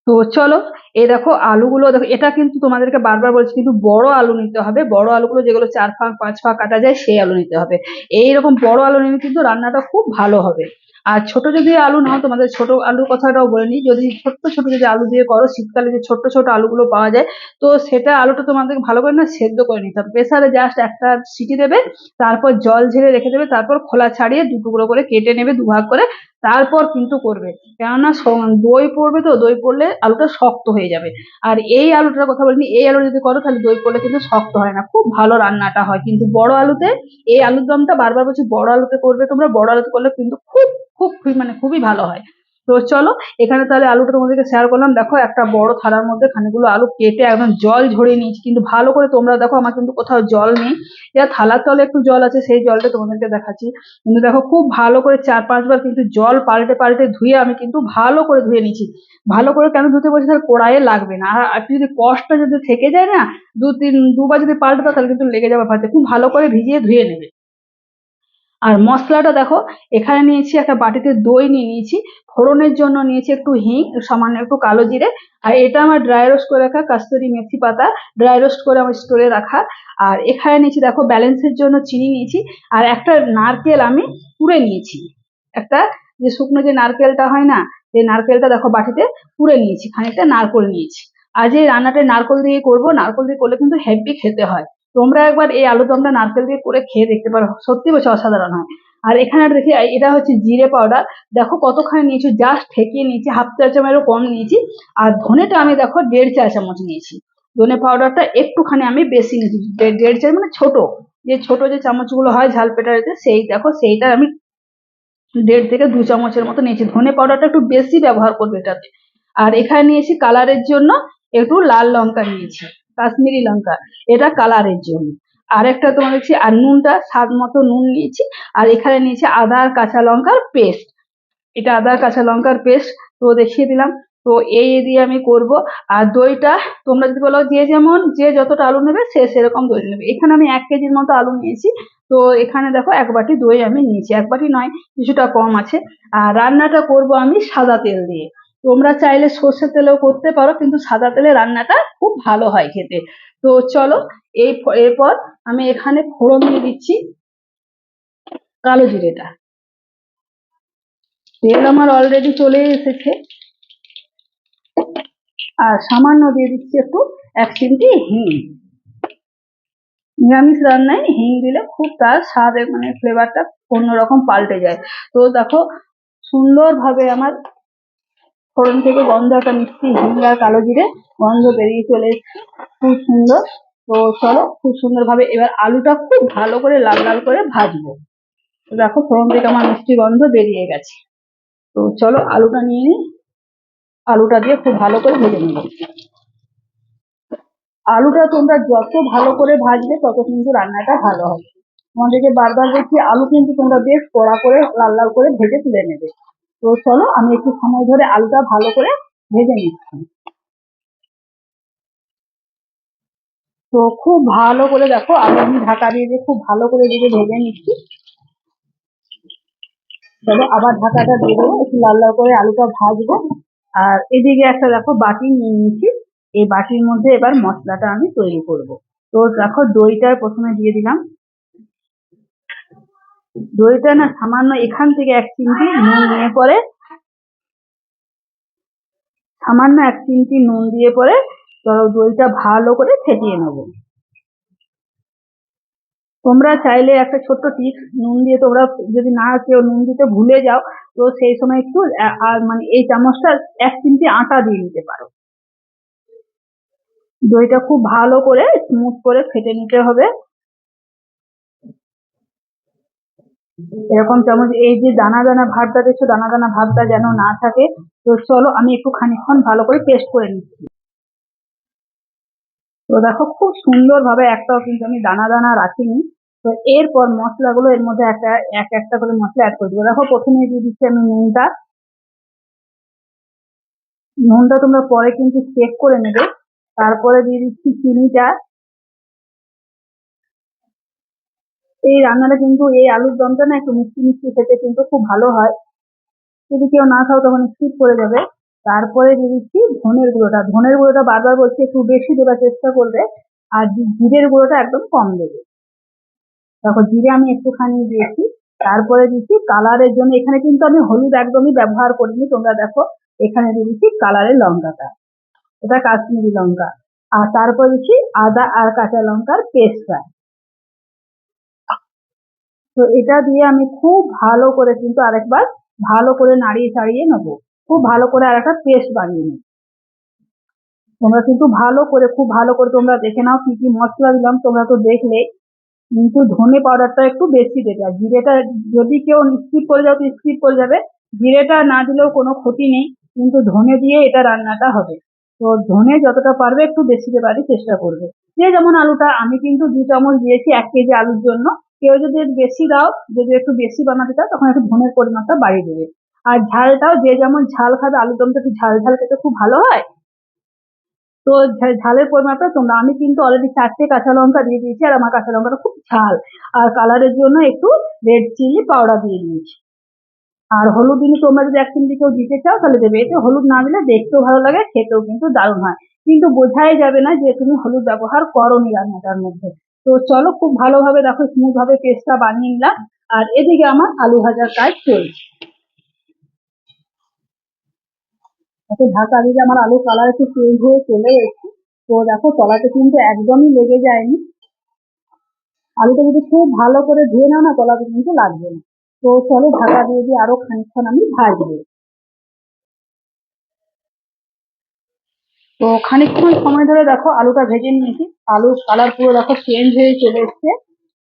তো চলো, এই দেখো আলুগুলো দেখো, এটা কিন্তু তোমাদেরকে বারবার বলছি কিন্তু বড় আলু নিতে হবে, বড় আলুগুলো যেগুলো 4 ফাঁক 5 ফাঁক কাটা যায় সেই আলু নিতে হবে। এইরকম বড় আলু নিলে কিন্তু রান্নাটা খুব ভালো হবে। আর ছোট যদি আলু নাও, তোমাদের ছোট আলুর কথাটাও বলে নিই, যদি ছোট্ট ছোট যদি আলু দিয়ে করো, শীতকালে যে ছোট ছোট আলুগুলো পাওয়া যায়, তো সেটা আলুটা তোমাদের ভালো করে না সেদ্ধ করে নিতে হবে। প্রেসারে জাস্ট একটা সিটি দেবে, তারপর জল ঝেড়ে রেখে দেবে, তারপর খোলা ছাড়িয়ে 2 টুকরো করে কেটে নেবে, 2 ভাগ করে, তারপর কিন্তু করবে। কেননা দই পড়বে, তো দই পড়লে আলুটা শক্ত হয়ে যাবে। আর এই আলুটার কথা বলিনি, এই আলু যদি করো তাহলে দই পড়লে কিন্তু শক্ত হয় না, খুব ভালো রান্নাটা হয়। কিন্তু বড় আলুতে, এই আলুর দমটা বারবার বলছি বড় আলুতে করবে তোমরা, বড় আলুতে করলে কিন্তু খুব খুব মানে খুবই ভালো হয়। তো চলো, এখানে তাহলে আলুটা তোমাদেরকে শেয়ার করলাম। দেখো একটা বড় থালার মধ্যে খানিকগুলো আলু কেটে একদম জল ঝরিয়ে নিয়েছি, কিন্তু ভালো করে তোমরা দেখো, আমার কিন্তু কোথাও জল নেই, যা থালার তলে একটু জল আছে সেই জলটা তোমাদেরকে দেখাচ্ছি। কিন্তু দেখো খুব ভালো করে 4 5 বার কিন্তু জল পাল্টে পাল্টে ধুয়ে আমি কিন্তু ভালো করে ধুয়ে নিচ্ছি। ভালো করে কেন ধুতে বলছি, তাহলে কড়াইয়ে লাগবে না। আর একটু যদি কষ্ট যদি থেকে যায় না, 2 3 2 বার যদি পাল্টে দাও তাহলে কিন্তু লেগে যাবে ভাতে। খুব ভালো করে ভিজিয়ে ধুয়ে নেবে। আর মশলাটা দেখো, এখানে নিয়েছি একটা বাটিতে দই নিয়ে নিয়েছি, ফোড়নের জন্য নিয়েছি একটু হিং, সামান্য একটু কালো জিরে, আর এটা আমার ড্রাই রোস্ট করে রাখা কাস্তুরি মেথি পাতা, ড্রাই রোস্ট করে আমার স্টোরে রাখা। আর এখানে নিয়েছি দেখো ব্যালেন্সের জন্য চিনি নিয়েছি, আর একটা নারকেল আমি কুড়ে নিয়েছি। একটা যে শুকনো যে নারকেলটা হয় না, সেই নারকেলটা দেখো বাটিতে কুড়ে নিয়েছি, খানিকটা নারকেল নিয়েছি। আর যে রান্নাটা নারকেল দিয়ে করবো, নারকেল দিয়ে করলে কিন্তু হেভি খেতে হয়। তোমরা একবার এই আলু দমটা নারকেল দিয়ে করে খেয়ে দেখতে পারো, সত্যি বলছি অসাধারণ হয়। আর এখানে দেখি এটা হচ্ছে জিরে পাউডার, দেখো কতখানি নিয়েছি, জাস্ট ঠেকিয়ে নিয়েছি, হাফ চা চামচেরও কম নিয়েছি। আর ধনেটা আমি দেখো 1.5 চা চামচ নিয়েছি। ধনে পাউডারটা একটুখানি আমি বেশি নিয়েছি, 1.5 চামচ মানে ছোট, যে ছোট যে চামচগুলো হয় ঝাল পেটারেতে, সেই দেখো সেইটা আমি 1.5 থেকে 2 চামচের মতো নিয়েছি। ধনে পাউডারটা একটু বেশি ব্যবহার করবে এটাতে। আর এখানে নিয়েছি কালারের জন্য একটু লাল লঙ্কা নিয়েছি, কাশ্মীরি লঙ্কা, এটা কালারের জন্য। আর একটা তোমার দেখছি, আর নুনটা স্বাদ মতো নুন নিয়েছি। আর এখানে নিয়েছি আদা আর কাঁচা লঙ্কার পেস্ট, এটা আদা কাঁচা লঙ্কার পেস্ট, তো দেখিয়ে দিলাম। তো এই দিয়ে আমি করব। আর দইটা তোমরা যদি বলো যে যেমন যে যতটা আলু নেবে সে সেরকম দই নেবে। এখানে আমি 1 কেজির মতো আলু নিয়েছি, তো এখানে দেখো 1 বাটি দই আমি নিয়েছি, 1 বাটি নয়, কিছুটা কম আছে। আর রান্নাটা করব আমি সাদা তেল দিয়ে। তোমরা চাইলে সর্ষের তেলেও করতে পারো, কিন্তু সাদা তেলে রান্নাটা খুব ভালো হয় খেতে। তো চলো, এরপর আমি এখানে ফোড়ন দিয়ে দিচ্ছি কালো জিরেটা। তেল আমার অলরেডি চলে এসেছে। আর সামান্য দিয়ে দিচ্ছি একটু 1 চিমটি হিং। নিরামিষ রান্নায় হিং দিলে খুব তার স্বাদের মানে ফ্লেভারটা অন্যরকম পাল্টে যায়। তো দেখো সুন্দরভাবে আমার ফোড়ন থেকে গন্ধ, একটা মিষ্টি হিং আর কালো জিরে গন্ধ বেরিয়ে চলে এসছে, খুব সুন্দর। তো চলো, খুব সুন্দরভাবে এবার আলুটা খুব ভালো করে লাল লাল করে ভাজবো। তো দেখো ফোড়ন থেকে আমার মিষ্টি গন্ধ বেরিয়ে গেছে। তো চলো আলুটা নিয়ে নিই, আলুটা দিয়ে খুব ভালো করে ভেজে নেবো। আলুটা তোমরা যত ভালো করে ভাজবে তত কিন্তু রান্নাটা ভালো হবে। তোমাদেরকে বারবার বলছি, আলু কিন্তু তোমরা বেশ কড়া করে লাল লাল করে ভেজে তুলে নেবে। তো চলো, আমি একটু সময় ধরে আলুটা ভালো করে ভেজে নিচ্ছি। তো খুব ভালো করে দেখো আলু আমি ঢাকা দিয়ে দিয়ে খুব ভালো করে দিকে ভেজে নিচ্ছি। তবে আবার ঢাকাটা দিয়ে দেবো, একটু লাল লাল করে আলুটা ভাজবো। আর এদিকে একটা দেখো বাটি নিয়ে নিচ্ছি, এই বাটির মধ্যে এবার মশলাটা আমি তৈরি করব। তো দেখো দইটা প্রথমে দিয়ে দিলাম, দইটা না সামান্য এখান থেকে 1 চিমটি নুন নিয়ে পরে, সামান্য 1 চিমটি নুন দিয়ে পরে দইটা ভালো করে ফেটিয়ে নেবো। তোমরা চাইলে একটা ছোট্ট টিপস, নুন দিয়ে তোমরা যদি না কেউ নুন দিতে ভুলে যাও, তো সেই সময় একটু আর মানে এই চামচটা 1 চিমটি আটা দিয়ে নিতে পারো। দইটা খুব ভালো করে স্মুথ করে ফেটে নিতে হবে। এরকম চামচ, এই যে দানা দানা ভাবটা দেখছো, দানা দানা ভাবটা যেন না থাকে। তো চলো আমি একটু খানিকক্ষণ ভালো করে পেস্ট করে নিচ্ছি। তো দেখো খুব সুন্দর ভাবে, একটাও কিন্তু আমি দানা দানা রাখিনি। তো এরপর মশলাগুলো এর মধ্যে একটা করে মশলা অ্যাড করে দেবো। দেখো প্রথমে দিয়ে দিচ্ছি আমি নুনটা, নুনটা তোমরা পরে কিন্তু চেক করে নেবে। তারপরে দিয়ে দিচ্ছি চিনিটা। এই রান্নাটা কিন্তু, এই আলুর দমটা না একটু মিষ্টি মিষ্টি খেতে কিন্তু খুব ভালো হয়, যদি কেউ না খাও তখন স্কিপ করে যাবে। তারপরে দিয়ে দিচ্ছি ধনের গুঁড়োটা বারবার বলছি একটু বেশি দেওয়ার চেষ্টা করবে, আর জিরের গুঁড়োটা একদম কম দেবে। দেখো জিরে আমি একটুখানি দিয়েছি। তারপরে দিচ্ছি কালারের জন্য, এখানে কিন্তু আমি হলুদ একদমই ব্যবহার করিনি, তোমরা দেখো এখানে দিয়ে দিচ্ছি কালারের লঙ্কাটা, এটা কাশ্মীরি লঙ্কা। আর তারপর দিচ্ছি আদা আর কাঁচা লঙ্কার পেস্টটা। তো এটা দিয়ে আমি খুব ভালো করে কিন্তু আরেকবার ভালো করে নাড়িয়ে চাড়িয়ে নেবো, খুব ভালো করে আর একটা পেস্ট বানিয়ে নেবো। তোমরা কিন্তু খুব ভালো করে তোমরা দেখে নাও কি কি মশলা দিলাম, তোমরা তো দেখলে। কিন্তু ধনে পাউডারটা একটু বেশি দেবে, আর জিরেটা যদি কেউ স্কিপ করে যাও তো স্কিপ করে যাবে, জিরেটা না দিলেও কোনো ক্ষতি নেই, কিন্তু ধনে দিয়ে এটা রান্নাটা হবে। তো ধনে যতটা পারবে একটু বেশি দেওয়ারই চেষ্টা করবে। যে যেমন আলুটা, আমি কিন্তু 2 চামচ দিয়েছি 1 কেজি আলুর জন্য। কেউ যদি একটু বেশি দাও, যদি একটু বেশি বানাতে চাও তখন একটু ধনের পরিমাণটা বাড়িয়ে দেবে। আর ঝালটাও যে যেমন ঝাল খাবে, আলুর দমটা একটু ঝাল ঝাল খেতে খুব ভালো হয়। তো ঝালের পরিমাণটা তোমরা, আমি কিন্তু অলরেডি 4টে কাঁচা লঙ্কা দিয়ে দিয়েছি, আর আমার কাঁচা লঙ্কাটা খুব ঝাল। আর কালারের জন্য একটু রেড চিলি পাউডার দিয়ে দিয়েছি। আর হলুদ দিলে তোমরা যদি 1 চিমটি কেউ দিতে চাও তাহলে দেবে, এতে হলুদ না দিলে দেখতেও ভালো লাগে, খেতেও কিন্তু দারুণ হয়, কিন্তু বোঝাই যাবে না যে তুমি হলুদ ব্যবহার করোনি রান্নাটার মধ্যে। তো চলো, খুব ভালোভাবে দেখো স্মুথ ভাবে পেস্টটা বানিয়ে নিলাম। আর এদিকে আমার আলু ভাজার কাজ চলছে। তাতে ঢাকা দিয়ে আমার আলু কালার একটু চেঞ্জ হয়ে চলে এসেছে। তো দেখো তলাতে কিন্তু একদমই লেগে যায়নি। আলুটা যদি খুব ভালো করে ধুয়ে নাও না, তলাতে কিন্তু লাগবে না। তো চলো ঢাকা দিয়ে দিয়ে আরো খানিকক্ষণ আমি ভাজবো। তো খানিকক্ষণ সময় ধরে দেখো আলুটা ভেজে নিয়েছি, আলুর কালার পুরো দেখো চেঞ্জ হয়ে চলে এসছে।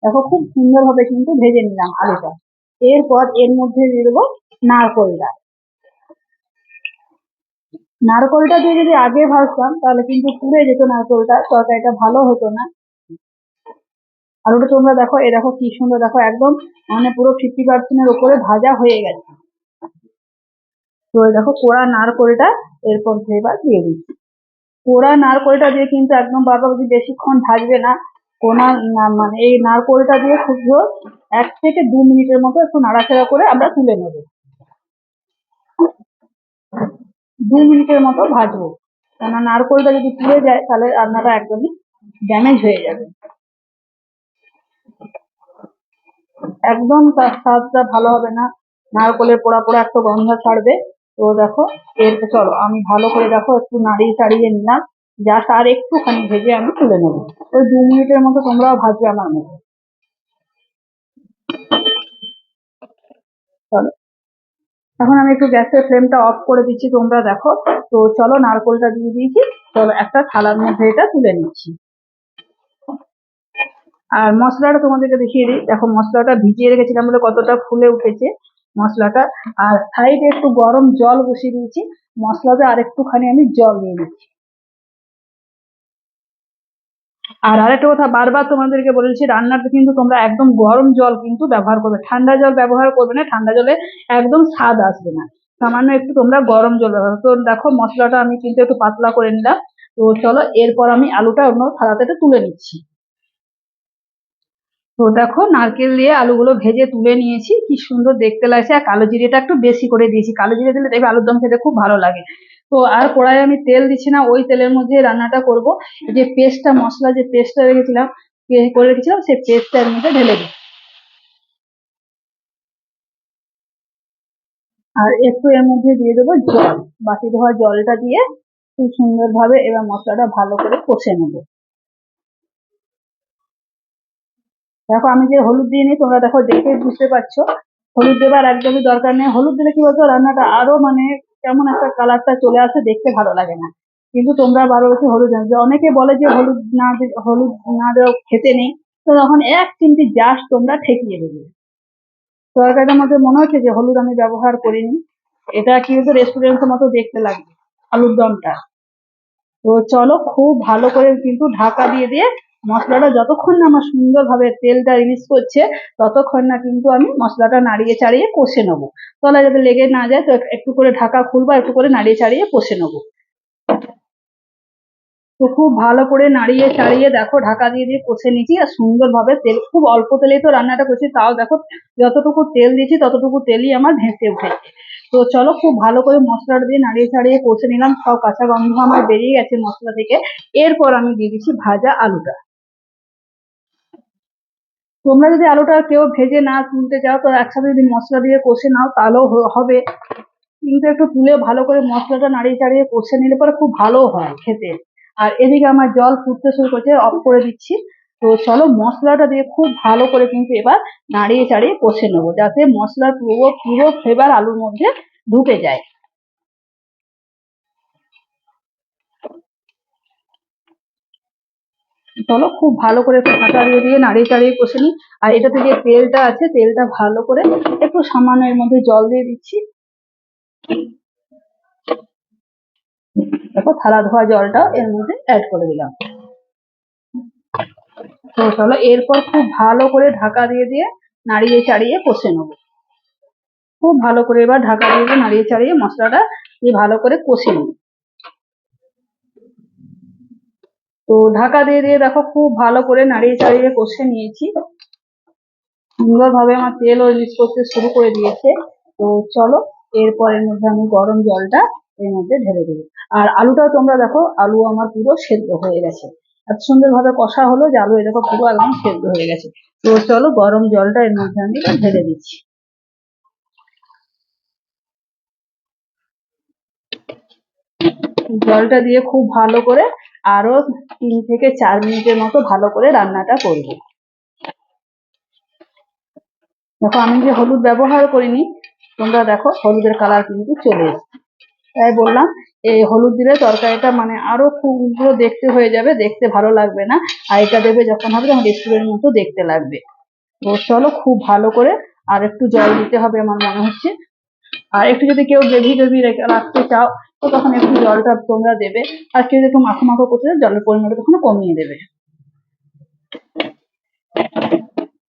দেখো খুব সুন্দরভাবে কিন্তু ভেজে নিলাম আলুটা। এরপর এর মধ্যে দিয়ে দেবো নারকোলটা। নারকোলটা দিয়ে যদি আগে ভাজতাম তাহলে কিন্তু পুড়ে যেত নারকোলটা, তরকারিটা ভালো হতো না। আলুটা তোমরা দেখো, এ দেখো কি সুন্দর, দেখো একদম মানে পুরো 50% ওপরে ভাজা হয়ে গেছে। তো দেখো পোড়া নারকোলটা এরপর এবার দিয়ে দিচ্ছি। পোড়া নারকোলটা দিয়ে কিন্তু একদম বারবার যদি বেশিক্ষণ ভাজবে না, কোনা মানে এই নারকোলটা দিয়ে খুব জোর 1 থেকে 2 মিনিটের মতো একটু নাড়াচাড়া করে আমরা তুলে নেব। 2 মিনিটের মতো ভাজবো, কেননা নারকোলটা যদি পুড়ে যায় তাহলে রান্নাটা একদমই ড্যামেজ হয়ে যাবে, একদম তার স্বাদটা ভালো হবে না, নারকোলের পোড়া পোড়া একটা গন্ধ ছাড়বে। তো দেখো চলো আমি ভালো করে দেখো একটু নাড়িয়ে চাড়িয়ে নিলাম, জাস্ট আর একটুখানি ভেজে আমি তুলে নেবো। ওই 2 মিনিটের মতো তোমরাও ভাজবে আমার মতো। চলো এখন আমি একটু গ্যাসের ফ্লেমটা অফ করে দিচ্ছি, তোমরা দেখো। তো চলো নারকোলটা দিয়ে দিয়েছি, চলো একটা থালার মধ্যে এটা তুলে নিচ্ছি। আর মশলাটা তোমাদেরকে দেখিয়ে দিই, দেখো মশলাটা ভিজিয়ে রেখেছিলাম বলে কতটা ফুলে উঠেছে মশলাটা। আর সাইডে একটু গরম জল বসিয়ে দিয়েছি, মশলাতে আর একটুখানি আমি জল দিয়ে দিচ্ছি। আর আরেকটা কথা বারবার তোমাদেরকে বলেছি, রান্নাতে কিন্তু তোমরা একদম গরম জল কিন্তু ব্যবহার করবে, ঠান্ডা জল ব্যবহার করবে না, ঠান্ডা জলে একদম স্বাদ আসবে না। সামান্য একটু তোমরা গরম জল ব্যবহার। তো দেখো মশলাটা আমি কিন্তু একটু পাতলা করে নিলাম। তো চলো এরপর আমি আলুটা অন্য থালাতে তুলে নিচ্ছি। তো দেখো নারকেল দিয়ে আলুগুলো ভেজে তুলে নিয়েছি, কি সুন্দর দেখতে লাগছে। আর কালো জিরেটা একটু বেশি করে দিয়েছি, কালো জিরে দিলে দেখবে আলুর দম খেতে খুব ভালো লাগে। তো আর কড়াই আমি তেল দিচ্ছি না, ওই তেলের মধ্যে রান্নাটা করব। যে পেস্টটা, মশলা যে পেস্টটা রেখেছিলাম, করে রেখেছিলাম, সেই পেস্টটা এর মধ্যে ঢেলে দিই। আর একটু এর মধ্যে দিয়ে দেবো জল, বাটি ধোয়া জলটা দিয়ে খুব সুন্দরভাবে এবার মশলাটা ভালো করে কষে নেবো। দেখো আমি যে হলুদ দিইনি, তোমরা দেখো দেখে বুঝতে পারছো হলুদ দেবার একদমই দরকার নেই। হলুদ দিলে কি বলতো রান্নাটা আরো মানে কেমন একটা কালারটা চলে আসে, দেখতে ভালো লাগে না। কিন্তু তোমরা বারো বছর হলুদ জানো, যে অনেকে বলে যে হলুদ না দেওয়া খেতে নেই। তো তখন 1 চিমটি জাস্ট তোমরা ঠেকিয়ে দেবে। তরকারিটার মধ্যে মনে হচ্ছে যে হলুদ আমি ব্যবহার করিনি, এটা কিন্তু রেস্টুরেন্টের মতো দেখতে লাগবে আলুর দমটা। তো চলো খুব ভালো করে কিন্তু ঢাকা দিয়ে দিয়ে মশলাটা যতক্ষণ না আমার সুন্দরভাবে তেলটা রিলিজ করছে, ততক্ষণ না কিন্তু আমি মশলাটা নাড়িয়ে চাড়িয়ে কষে নেবো। তলায় যাতে লেগে না যায়, তো একটু করে ঢাকা খুলবো, একটু করে নাড়িয়ে চাড়িয়ে কষে নেবো। তো খুব ভালো করে নাড়িয়ে চাড়িয়ে দেখো ঢাকা দিয়ে দিয়ে কষে নিচ্ছি, আর সুন্দরভাবে তেল, খুব অল্প তেলেই তো রান্নাটা করছি, তাও দেখো যতটুকু তেল দিয়েছি ততটুকু তেলই আমার ভেসে উঠেছে। তো চলো খুব ভালো করে মশলাটা দিয়ে নাড়িয়ে ছাড়িয়ে কষে নিলাম, সব কাঁচা গন্ধ আমার বেরিয়ে গেছে মশলা থেকে। এরপর আমি দিয়ে দিচ্ছি ভাজা আলুটা। তোমরা যদি আলুটা কেউ ভেজে না তুলতে চাও তো একসাথে যদি মশলা দিয়ে কষে নাও তাহলেও হবে, কিন্তু একটু তুলে ভালো করে মশলাটা নাড়িয়ে চাড়িয়ে কষে নিলে পরে খুব ভালো হয় খেতে। আর এদিকে আমার জল ফুটতে শুরু করছে, অফ করে দিচ্ছি। তো চলো মশলাটা দিয়ে খুব ভালো করে কিন্তু এবার নাড়িয়ে চাড়িয়ে কষে নেবো, যাতে মশলার পুরো পুরো ফ্লেভার আলুর মধ্যে ঢুকে যায়। চলো খুব ভালো করে একটু ঢাকা দিয়ে দিয়ে নাড়িয়ে চাড়িয়ে কষে নিই। আর এটাতে যে তেলটা আছে তেলটা ভালো করে একটু সামান্য এর মধ্যে জল দিয়ে দিচ্ছি। দেখো থালা ধোয়া জলটা এর মধ্যে অ্যাড করে দিলাম। তো চলো এরপর খুব ভালো করে ঢাকা দিয়ে দিয়ে নাড়িয়ে চাড়িয়ে কষে নেবো। খুব ভালো করে এবার ঢাকা দিয়ে দিয়ে নাড়িয়ে চাড়িয়ে মশলাটা দিয়ে ভালো করে কষে নিই। তো ঢাকা দিয়ে দিয়ে দেখো খুব ভালো করে নাড়িয়ে চাড়িয়ে কষে নিয়েছি। সুন্দরভাবে আমার তেল রিলিজ করতে শুরু করে দিয়েছে। তো চলো এরপর এর মধ্যে আমি গরম জলটা এর মধ্যে ঢেলে দেবো। আর আলুটাও তোমরা দেখো আলু আমার পুরো সেদ্ধ হয়ে গেছে, এত সুন্দর ভাবে কষা হলো যে আলু দেখো পুরো একদম সেদ্ধ হয়ে গেছে। তো চলো গরম জলটা এর মধ্যে আমি ঢেলে দিচ্ছি। জলটা দিয়ে খুব ভালো করে আরো 3 থেকে 4 মিনিটের মতো ভালো করে রান্নাটা করবো। দেখো আমি যে হলুদ ব্যবহার করিনি, তোমরা দেখো হলুদের কালার কিন্তু চলে এসেছে। তাই বললাম এই হলুদ দিলে তরকারিটা মানে আরো খুব উগ্র দেখতে হয়ে যাবে, দেখতে ভালো লাগবে না। আর এটা দেবে যখন হবে তখন রেস্টুরেন্টের মতো দেখতে লাগবে। তো চলো খুব ভালো করে আর একটু জল দিতে হবে আমার মনে হচ্ছে। আর একটু যদি কেউ গ্রেভি গ্রেভি রাখতে চাও তো তখন একটু জলটা তোমরা দেবে। আর কেউ যদি একটু মাখো মাখো করতে চাও জলের পরিমাণটা তখন কমিয়ে দেবে।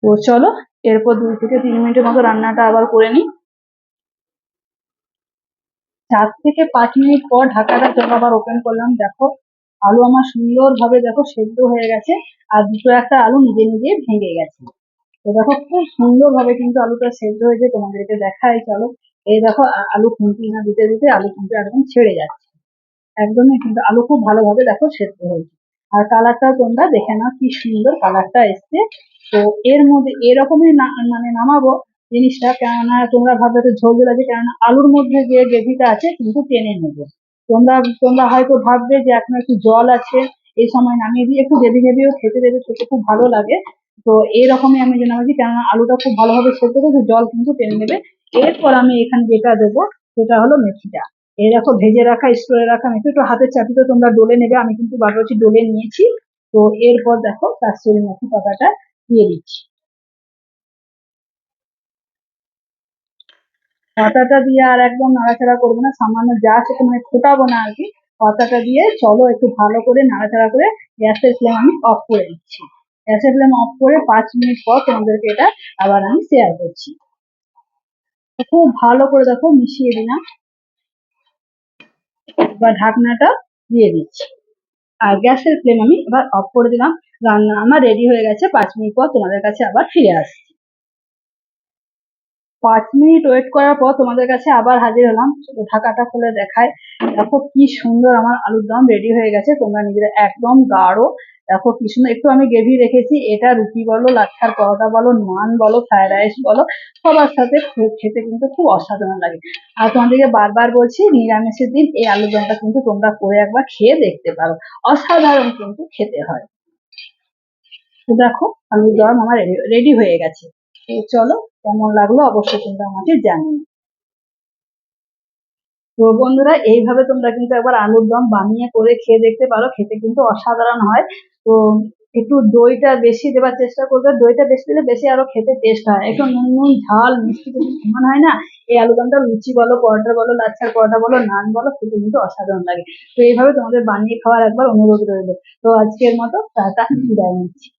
তো চলো এরপর 2 থেকে 3 মিনিটের মতো রান্নাটা আবার করে নিই। 4 থেকে 5 মিনিট পর ঢাকাটা যখন আবার ওপেন করলাম, দেখো আলু আমার সুন্দরভাবে দেখো সেদ্ধ হয়ে গেছে। আর দুটো একটা আলু নিজে নিজে ভেঙে গেছে। তো দেখো খুব সুন্দরভাবে কিন্তু আলুটা সেদ্ধ হয়েছে, তোমাদেরকে দেখাই চলো। এই দেখো আলু খুন্তি না দিতে দিতে আলু কিন্তু একদম ছেড়ে যাচ্ছে। একদমই কিন্তু আলু খুব ভালোভাবে দেখো সেদ্ধ হয়েছে। আর কালারটাও তোমরা দেখে নাও কি সুন্দর কালারটা এসছে। তো এর মধ্যে এরকমই মানে নামাবো জিনিসটা, কেননা তোমরা ভাববে তো ঝোল ঝোল আছে, কেননা আলুর মধ্যে যে গ্রেভিটা আছে কিন্তু টেনে নেবে। তোমরা তোমরা হয়তো ভাববে যে এখন একটু জল আছে, এই সময় নামিয়ে দিয়ে একটু গ্রেভি গ্রেভিও খেতে দেবে, খেতে খুব ভালো লাগে। তো এইরকমই আমি যে নামাচ্ছি, কেননা আলুটা খুব ভালোভাবে সেদ্ধ করেছে, জল কিন্তু টেনে নেবে। এরপর আমি এখানে যেটা দেবো সেটা হলো মেথিটা। এই দেখো ভেজে রাখা স্টোরে রাখা মেথি, একটু হাতের চাটুতে তোমরা ডলে নেবে, আমি কিন্তু বারবারটি ডলে নিয়েছি। তো এরপর দেখো কাস্তুরি মেথি পাতাটা দিয়ে দিচ্ছি। পাতাটা দিয়ে আর একদম নাড়াচাড়া করবো না, সামান্য যা সেটা মানে ফোটাবো না আর কি। পাতাটা দিয়ে চলো একটু ভালো করে নাড়াচাড়া করে গ্যাসের ফ্লেম আমি অফ করে দিচ্ছি। গ্যাসের ফ্লেম অফ করে 5 মিনিট পর তোমাদেরকে এটা আবার আমি শেয়ার করছি। খুব ভালো করে দেখো মিশিয়ে দিলাম, এবার ঢাকনাটা দিয়ে দিচ্ছি। আর গ্যাসের ফ্লেম আমি এবার অফ করে দিলাম। রান্না আমার রেডি হয়ে গেছে, 5 মিনিট পর তোমাদের কাছে আবার ফিরে আসছি। 5 মিনিট ওয়েট করার পর তোমাদের কাছে আবার হাজির হলাম। ঢাকাটা খুলে দেখায়, দেখো কি সুন্দর আমার আলুর দম রেডি হয়ে গেছে। তোমরা নিজেরা একদম গাঢ়, দেখো কি সুন্দর। একটু আমি গ্রেভি রেখেছি, এটা রুটি বলো, লাচ্ছার পরোটা বলো, নান বলো, ফ্রাইড রাইস বলো, সবার সাথে খেতে কিন্তু খুব অসাধারণ লাগে। আর তোমাদেরকে বারবার বলছি নিরামিষের দিন এই আলুর দমটা কিন্তু তোমরা করে একবার খেয়ে দেখতে পারো, অসাধারণ কিন্তু খেতে হয়। তো দেখো আলুর দম আমার রেডি হয়ে গেছে। তো চলো কেমন লাগলো অবশ্যই তোমরা আমাকে জানিও। তো বন্ধুরা এইভাবে তোমরা কিন্তু একবার আলুর দম বানিয়ে করে খেয়ে দেখতে পারো, খেতে কিন্তু অসাধারণ হয়। তো একটু দইটা বেশি দেওয়ার চেষ্টা করবে, দইটা বেশি দিলে বেশি আরো খেতে টেস্ট হয়। একটু নুন নুন ঝাল মিষ্টি যদি সমান হয় না, এই আলুর দমটা লুচি বলো, পরোটা বলো, লাচ্ছার পরোটা বলো, নান বলো, খেতে কিন্তু অসাধারণ লাগে। তো এইভাবে তোমাদের বানিয়ে খাওয়ার একবার অনুরোধ রইলো। তো আজকের মতো টাটা, বিদায় নিচ্ছি।